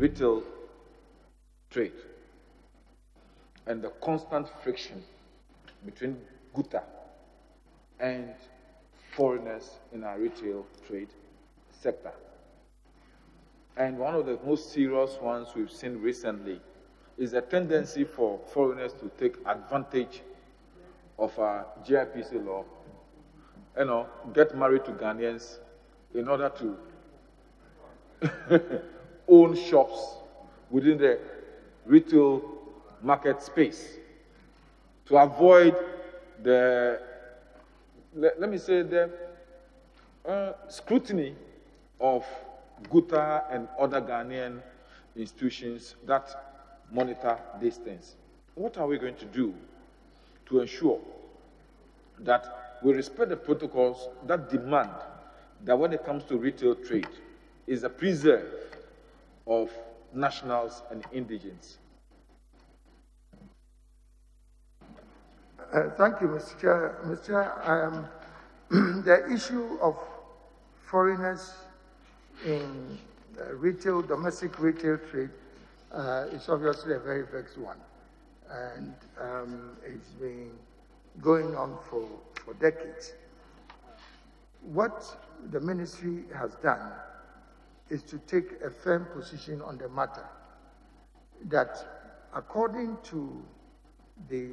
retail trade and the constant friction between GUTA and foreigners in our retail trade sector. And one of the most serious ones we've seen recently is a tendency for foreigners to take advantage of our GIPC law, get married to Ghanaians in order to own shops within the retail market space to avoid the, let me say, the scrutiny of GUTA and other Ghanaian institutions that monitor these things. What are we going to do to ensure that we respect the protocols that demand that when it comes to retail trade is a preserve of nationals and indigents? Thank you, Mr. Chair. Mr. Chair, the issue of foreigners in domestic retail trade is obviously a very vexed one. And it's been going on for decades. What the ministry has done is to take a firm position on the matter that according to the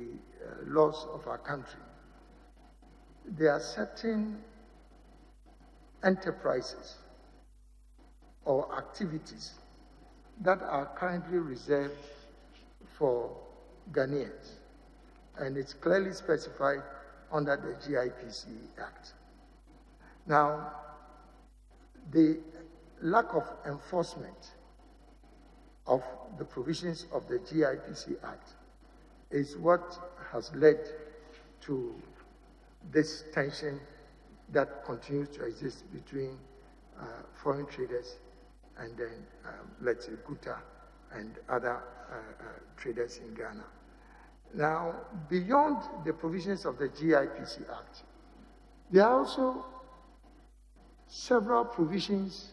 laws of our country, there are certain enterprises or activities that are currently reserved for Ghanaians, and it's clearly specified under the GIPC Act. Now, the lack of enforcement of the provisions of the GIPC Act is what has led to this tension that continues to exist between foreign traders and then, let's say, GUTA and other traders in Ghana. Now, beyond the provisions of the GIPC Act, there are also several provisions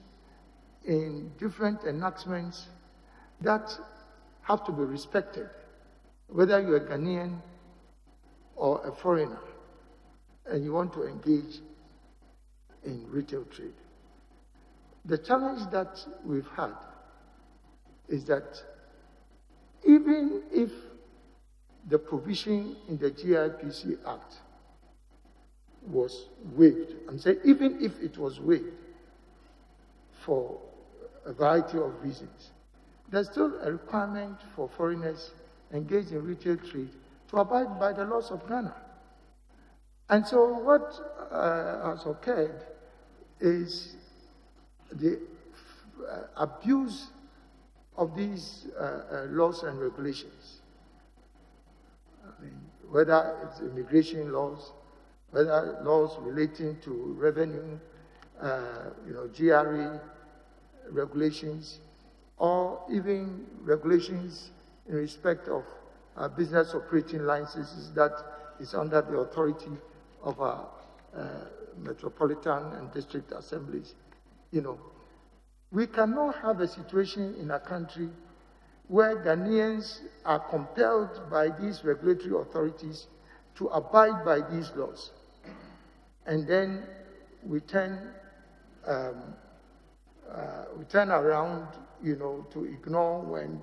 in different enactments that have to be respected, whether you're a Ghanaian or a foreigner and you want to engage in retail trade. The challenge that we've had is that even if the provision in the GIPC Act was waived, I'm saying even if it was waived for a variety of reasons, there's still a requirement for foreigners engaged in retail trade to abide by the laws of Ghana. And so what has occurred is the abuse of these laws and regulations. I mean, whether it's immigration laws, whether laws relating to revenue, GRE regulations, or even regulations in respect of business operating licenses that is under the authority of our metropolitan and district assemblies. We cannot have a situation in a country where Ghanaians are compelled by these regulatory authorities to abide by these laws. And then we turn around, to ignore when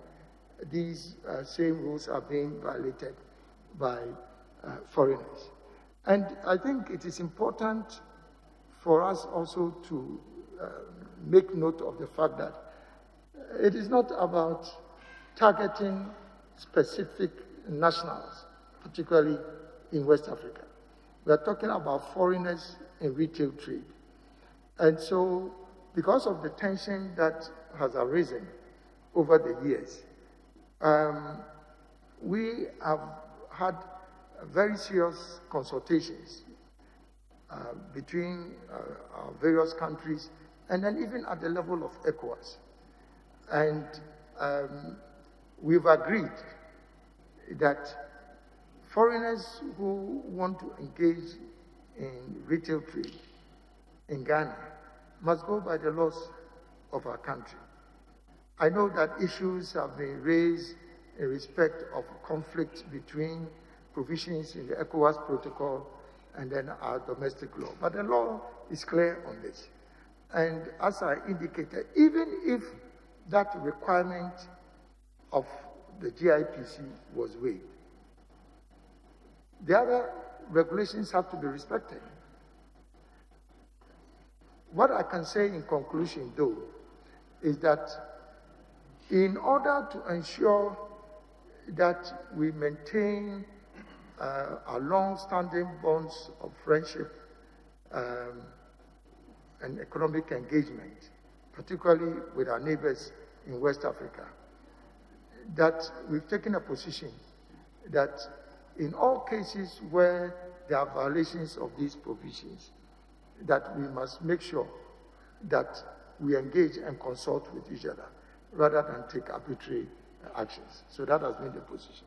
these same rules are being violated by foreigners. And I think it is important for us also to make note of the fact that it is not about targeting specific nationals, particularly in West Africa. We are talking about foreigners in retail trade. And so, because of the tension that has arisen over the years, we have had very serious consultations between our various countries, and then even at the level of ECOWAS. And we've agreed that foreigners who want to engage in retail trade in Ghana must go by the laws of our country. I know that issues have been raised in respect of conflict between provisions in the ECOWAS protocol and then our domestic law. But the law is clear on this. And as I indicated, even if that requirement of the GIPC was waived, the other regulations have to be respected. What I can say in conclusion, though, is that in order to ensure that we maintain our long-standing bonds of friendship and economic engagement, particularly with our neighbors in West Africa, that we've taken a position that in all cases where there are violations of these provisions, that we must make sure that we engage and consult with each other rather than take arbitrary actions. So that has been the position.